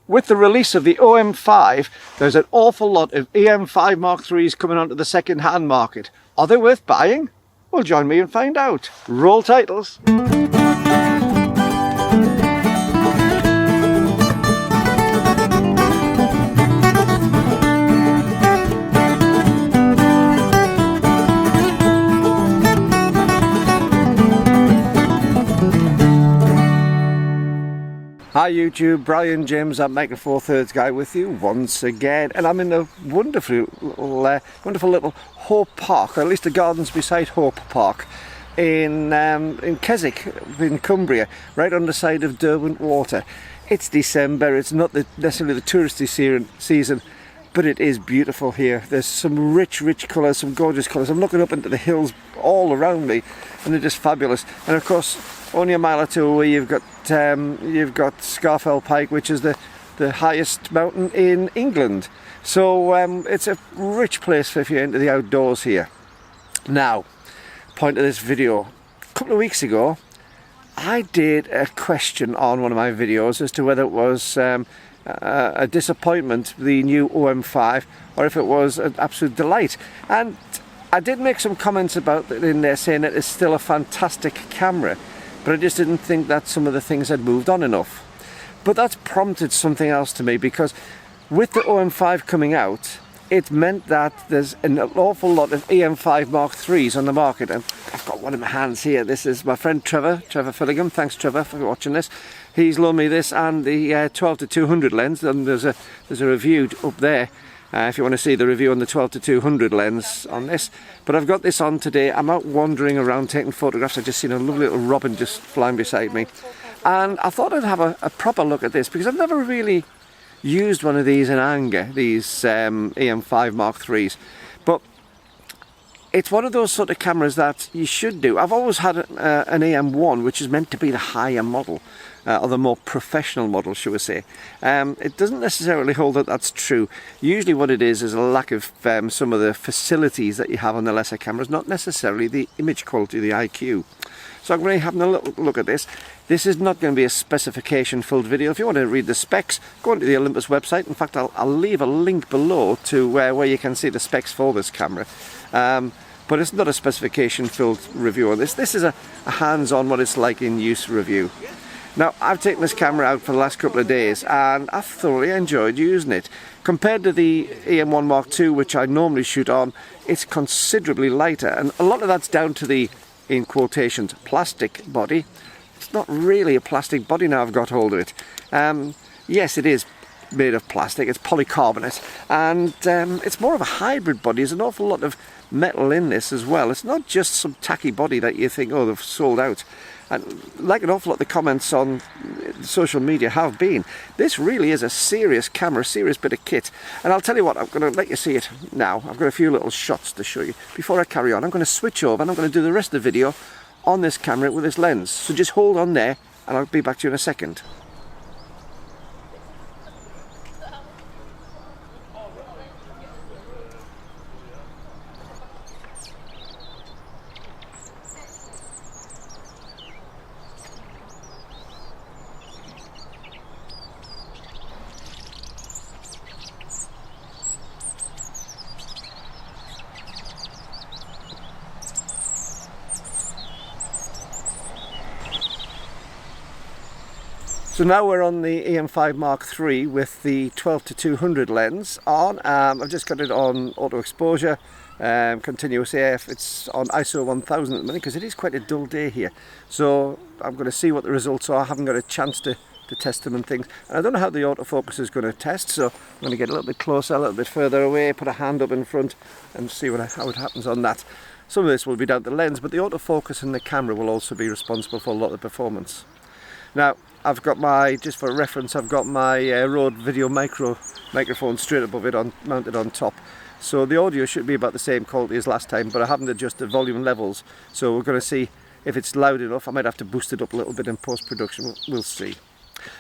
With the release of the EM5, there's an awful lot of EM5 Mark IIIs coming onto the second-hand market. Are they worth buying? Well, join me and find out. Roll titles. Hi YouTube, Brian James at mk3 guy with you once again, and I'm in a wonderful little Hope Park, or at least the gardens beside Hope Park in Keswick in Cumbria, right on the side of Derwent Water. It's December, it's not necessarily the touristy season, but it is beautiful here. There's some rich colours, some gorgeous colours. I'm looking up into the hills all around me and they're just fabulous. And of course, only a mile or two away you've got Scafell Pike, which is the highest mountain in England. So it's a rich place if you're into the outdoors here. Now, point of this video, a couple of weeks ago I did a question on one of my videos as to whether it was a disappointment, the new EM5, or if it was an absolute delight. And I did make some comments about it in there, saying that it's still a fantastic camera, but I just didn't think that some of the things had moved on enough. But that's prompted something else to me, because with the EM5 coming out, it meant that there's an awful lot of EM5 Mark IIIs on the market. And I've got one in my hands here. This is my friend Trevor Fillingham. Thanks Trevor for watching this. He's loaned me this and the 12-200 lens, and there's a review up there if you want to see the review on the 12-200 lens on this. But I've got this on today. I'm out wandering around taking photographs. I've just seen a lovely little robin just flying beside me, and I thought I'd have a proper look at this, because I've never really used one of these in anger, these EM5 Mark IIIs, but it's one of those sort of cameras that you should do. I've always had an EM1, which is meant to be the higher model, or the more professional model, shall we say. It doesn't necessarily hold that that's true. Usually what it is a lack of some of the facilities that you have on the lesser cameras, not necessarily the image quality, the IQ. So I'm going to be having a little look at this. This is not going to be a specification filled video. If you want to read the specs, go onto the Olympus website. In fact, I'll leave a link below to where you can see the specs for this camera. But it's not a specification filled review on this. This is a hands-on, what it's like in use review. Now, I've taken this camera out for the last couple of days and I've thoroughly enjoyed using it. Compared to the EM1 Mark II, which I normally shoot on, it's considerably lighter, and a lot of that's down to the, in quotations, plastic body. It's not really a plastic body now I've got hold of it. Yes, it is made of plastic, it's polycarbonate, and it's more of a hybrid body. There's an awful lot of metal in this as well. It's not just some tacky body that you think, oh, they've sold out. And like an awful lot of the comments on social media have been, this really is a serious camera, serious bit of kit. And I'll tell you what, I'm going to let you see it now. I've got a few little shots to show you. Before I carry on, I'm going to switch over and I'm going to do the rest of the video on this camera with this lens. So just hold on there and I'll be back to you in a second. So now we're on the EM5 Mark III with the 12-200 lens on. I've just got it on auto exposure, continuous AF. It's on ISO 1000 at the minute because it is quite a dull day here. So I'm going to see what the results are. I haven't got a chance to test them and things. And I don't know how the autofocus is going to test, so I'm going to get a little bit closer, a little bit further away, put a hand up in front and see how it happens on that. Some of this will be down to the lens, but the autofocus in the camera will also be responsible for a lot of the performance. Now, I've got my, just for reference, I've got my Rode Video microphone straight above it, mounted on top. So the audio should be about the same quality as last time, but I haven't adjusted volume levels. So we're going to see if it's loud enough. I might have to boost it up a little bit in post-production, we'll see.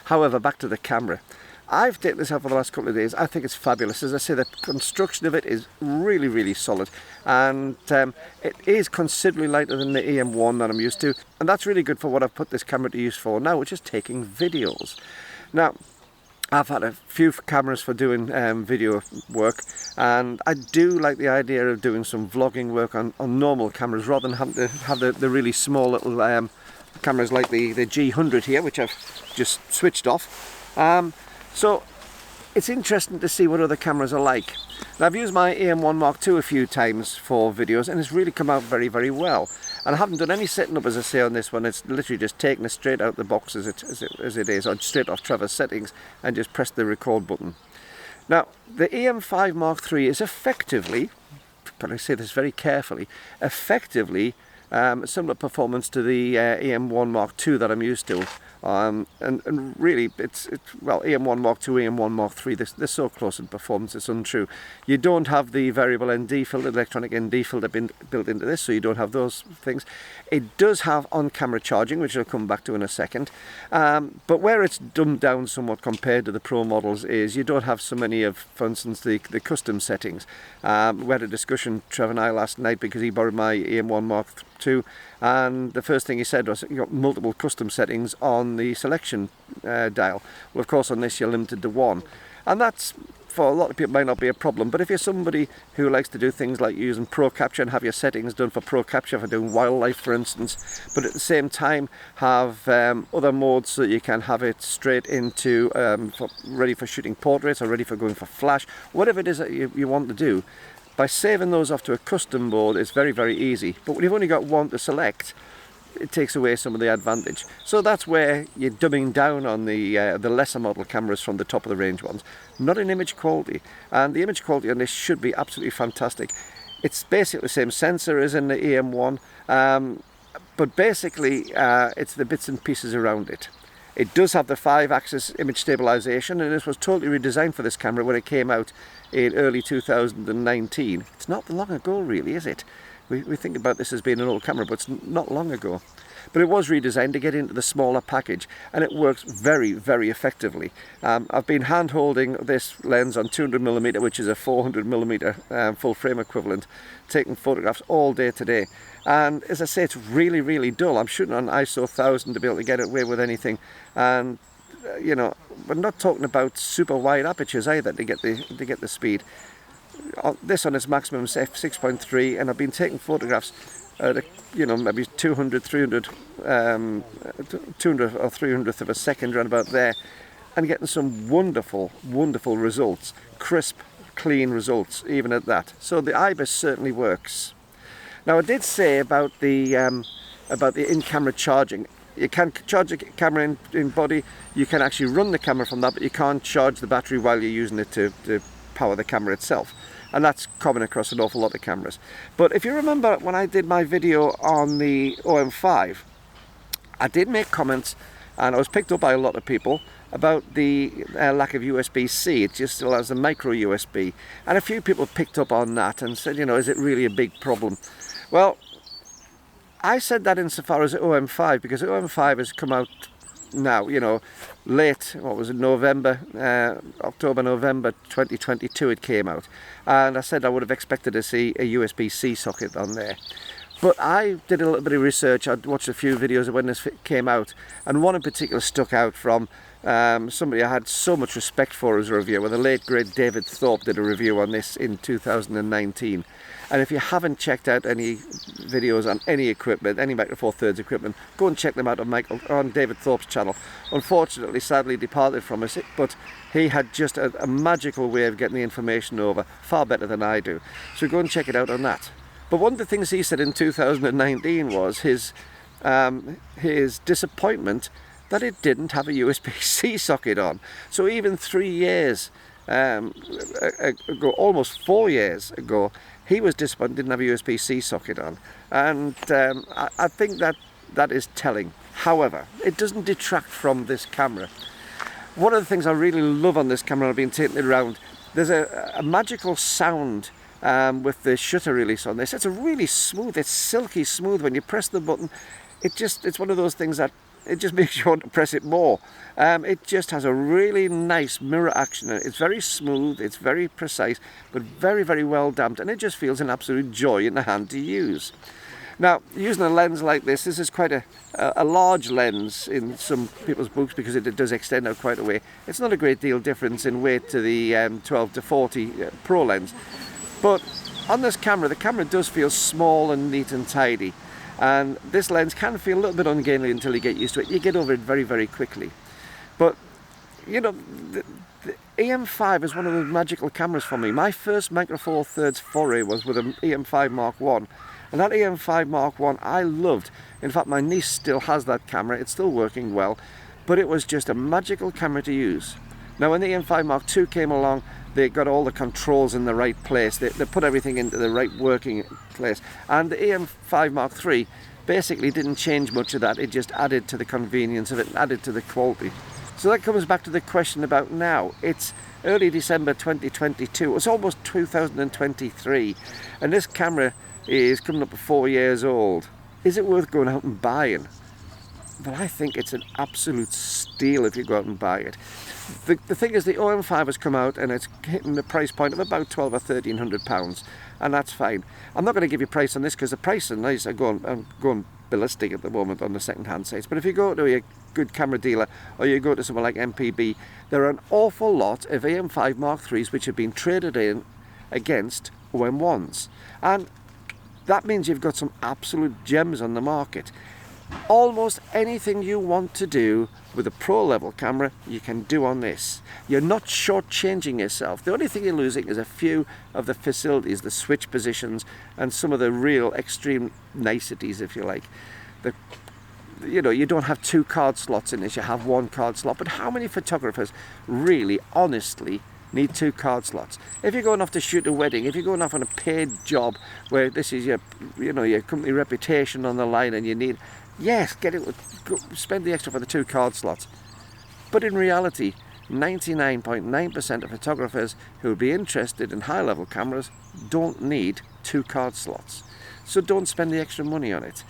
However, back to the camera. I've taken this out for the last couple of days. I think it's fabulous. As I say, the construction of it is really solid, and it is considerably lighter than the EM1 that I'm used to, and that's really good for what I've put this camera to use for now, which is taking videos. Now, I've had a few cameras for doing video work, and I do like the idea of doing some vlogging work on normal cameras rather than having to have the really small little cameras like the G100 here, which I've just switched off. So it's interesting to see what other cameras are like. Now, I've used my EM1 Mark II a few times for videos, and it's really come out very, very well. And I haven't done any setting up, as I say, on this one. It's literally just taken it straight out the box as it is, or straight off Trevor's settings, and just press the record button. Now, the EM5 Mark III is effectively, but I say this very carefully, effectively similar performance to the EM1 Mark II that I'm used to. And really, it's well, EM1 Mark II, EM1 Mark III, they're so close in performance, it's untrue. You don't have the variable ND filter, electronic ND filter built into this, so you don't have those things. It does have on-camera charging, which I'll come back to in a second. But where it's dumbed down somewhat compared to the Pro models is you don't have so many of, for instance, the custom settings. We had a discussion, Trevor and I, last night, because he borrowed my EM1 Mark II, and the first thing he said was, you got multiple custom settings on the selection dial. Well, of course, on this you're limited to one, and that's, for a lot of people, might not be a problem. But if you're somebody who likes to do things like using Pro Capture and have your settings done for Pro Capture for doing wildlife, for instance, but at the same time have other modes so that you can have it straight into ready for shooting portraits or ready for going for flash, whatever it is that you want to do, by saving those off to a custom mode, it's very, very easy. But when you've only got one to select, it takes away some of the advantage. So that's where you're dumbing down on the lesser model cameras from the top of the range ones. Not in image quality, and the image quality on this should be absolutely fantastic. It's basically the same sensor as in the EM1, but basically it's the bits and pieces around it. It does have the 5-axis image stabilization, and this was totally redesigned for this camera when it came out in early 2019. It's not long ago, really, is it? We think about this as being an old camera, but it's not long ago. But it was redesigned to get into the smaller package, and it works very, very effectively. I've been hand holding this lens on 200mm, which is a 400mm full frame equivalent, taking photographs all day today. And as I say, it's really, really dull. I'm shooting on ISO 1000 to be able to get away with anything. And you know, we're not talking about super wide apertures either to get the speed. This on its maximum is f6.3, and I've been taking photographs at maybe 200 or 300th of a second, around about there, and getting some wonderful, wonderful results, crisp, clean results, even at that. So the IBIS certainly works. Now, I did say about the in-camera charging. You can charge the camera in body, you can actually run the camera from that, but you can't charge the battery while you're using it to power the camera itself. And that's common across an awful lot of cameras. But if you remember when I did my video on the EM5, I did make comments, and I was picked up by a lot of people, about the lack of USB-C. It just still has a micro USB. And a few people picked up on that and said, is it really a big problem? Well, I said that insofar as the EM5, because the EM5 has come out now, late, what was it, October, November 2022 it came out. And I said I would have expected to see a USB-C socket on there. But I did a little bit of research. I watched a few videos of when this came out, and one in particular stuck out from somebody I had so much respect for as a reviewer. The late great David Thorpe did a review on this in 2019. And if you haven't checked out any videos on any equipment, any Micro Four Thirds equipment, go and check them out on David Thorpe's channel. Unfortunately, sadly departed from us, but he had just a magical way of getting the information over, far better than I do. So go and check it out on that. But one of the things he said in 2019 was his disappointment that it didn't have a USB-C socket on. So even 3 years ago, almost 4 years ago, he was disappointed didn't have a USB-C socket on. And I think that is telling. However, it doesn't detract from this camera. One of the things I really love on this camera, I've been taking it around, there's a magical sound with the shutter release on this. It's a really smooth, it's silky smooth. When you press the button, it's one of those things that it just makes you want to press it more. It just has a really nice mirror action. It's very smooth, it's very precise, but very, very well damped, and it just feels an absolute joy in the hand to use. Now, using a lens like this is quite a large lens in some people's books because it does extend out quite a way. It's not a great deal difference in weight to the 12 to 40 Pro lens, but on this camera, the camera does feel small and neat and tidy, and this lens can feel a little bit ungainly until you get used to it. You get over it very, very quickly. But you know, the EM5 is one of those magical cameras for me. My first Micro Four Thirds foray was with an EM5 Mark 1. And that EM5 Mark 1 I loved. In fact, my niece still has that camera. It's still working well. But it was just a magical camera to use. Now, when the EM5 Mark 2 came along, they got all the controls in the right place. They put everything into the right working place. And the EM5 Mark 3 basically didn't change much of that. It just added to the convenience of it and added to the quality. So that comes back to the question about now. It's early December 2022. It's almost 2023. And this camera is coming up to 4 years old. Is it worth going out and buying? But I think it's an absolute steal if you go out and buy it. The thing is, the EM5 has come out and it's hitting the price point of about £1,200 or £1,300, and that's fine. I'm not going to give you a price on this because the price is nice. I'm going ballistic at the moment on the second-hand sites. But if you go to a good camera dealer or you go to somewhere like MPB, there are an awful lot of EM5 Mark 3s which have been traded in against OM1s, and that means you've got some absolute gems on the market. Almost anything you want to do with a pro level camera, you can do on this. You're not shortchanging yourself. The only thing you're losing is a few of the facilities, the switch positions, and some of the real extreme niceties, if you like. You know, you don't have 2 card slots in this, you have 1 card slot. But how many photographers really, honestly, need 2 card slots? If you're going off to shoot a wedding, if you're going off on a paid job where this is your, you know, your company reputation on the line, and you need, yes, get it, go, spend the extra for the 2 card slots. But in reality, 99.9% of photographers who would be interested in high-level cameras don't need 2 card slots. So don't spend the extra money on it.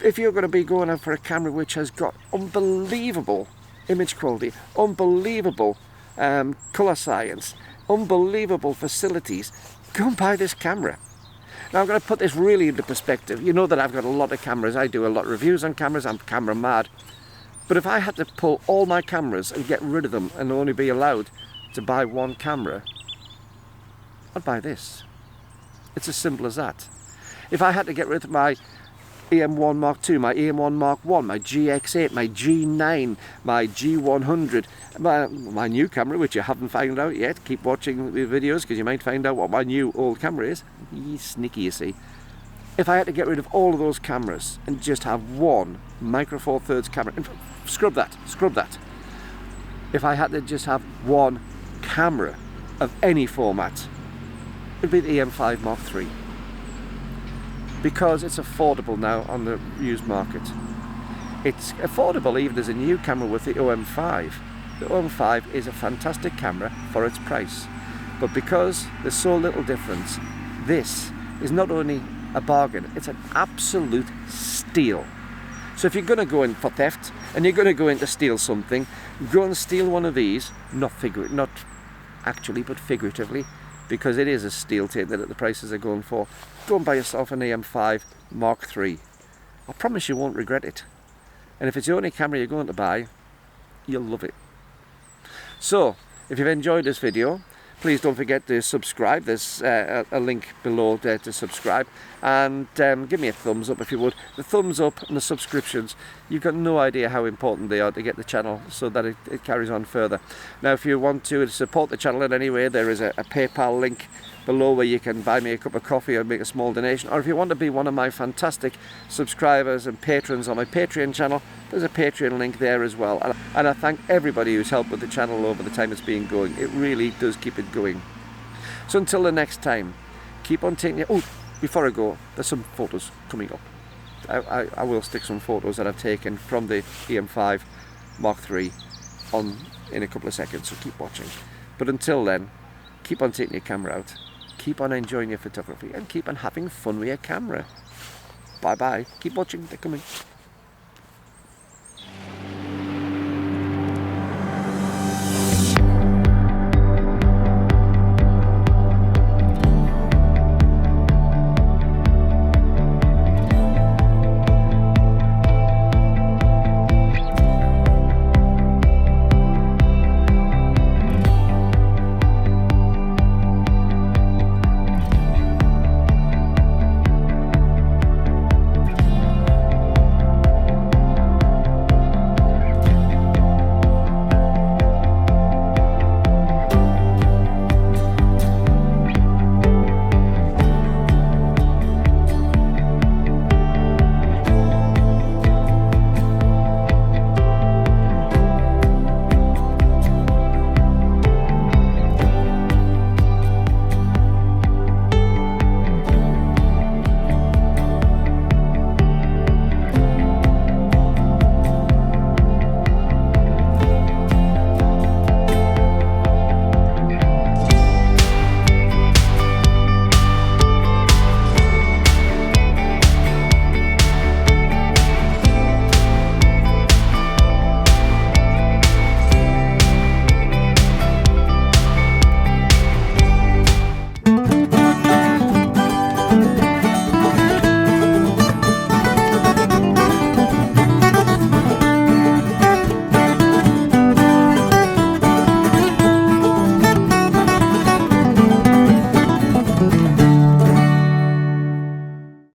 If you're going to be going out for a camera which has got unbelievable image quality, unbelievable colour science, unbelievable facilities, go and buy this camera. Now, I'm going to put this really into perspective. You know that I've got a lot of cameras. I do a lot of reviews on cameras. I'm camera mad. But if I had to pull all my cameras and get rid of them and only be allowed to buy 1 camera, I'd buy this. It's as simple as that. If I had to get rid of my EM1 Mark II, my EM1 Mark I, my GX8, my G9, my G100, my new camera, which you haven't found out yet, keep watching the videos because you might find out what my new old camera is. Sneaky, you see. If I had to get rid of all of those cameras and just have 1 Micro Four Thirds camera, scrub that. If I had to just have 1 camera of any format, it'd be the EM5 Mark III. Because it's affordable now on the used market. It's affordable even as a new camera with the EM5. The EM5 is a fantastic camera for its price. But because there's so little difference, this is not only a bargain, it's an absolute steal. So if you're going to go in for theft and you're going to go in to steal something, go and steal one of these, not actually, but figuratively, because it is a steal taken at the prices are going for. Go and buy yourself an EM5 Mark III. I promise you won't regret it. And if it's the only camera you're going to buy, you'll love it. So, if you've enjoyed this video, please don't forget to subscribe. There's a link below there to subscribe, and give me a thumbs up if you would. The thumbs up and the subscriptions, you've got no idea how important they are to get the channel so that it carries on further. Now, if you want to support the channel in any way, there is a PayPal link below where you can buy me a cup of coffee or make a small donation. Or if you want to be one of my fantastic subscribers and patrons on my Patreon channel, there's a Patreon link there as well. And I thank everybody who's helped with the channel over the time it's been going. It really does keep it going. So until the next time, keep on taking... Oh, before I go, there's some photos coming up. I will stick some photos that I've taken from the EM5 Mark III on in a couple of seconds, so keep watching. But until then, keep on taking your camera out, keep on enjoying your photography, and keep on having fun with your camera. Bye bye. Keep watching. They're coming.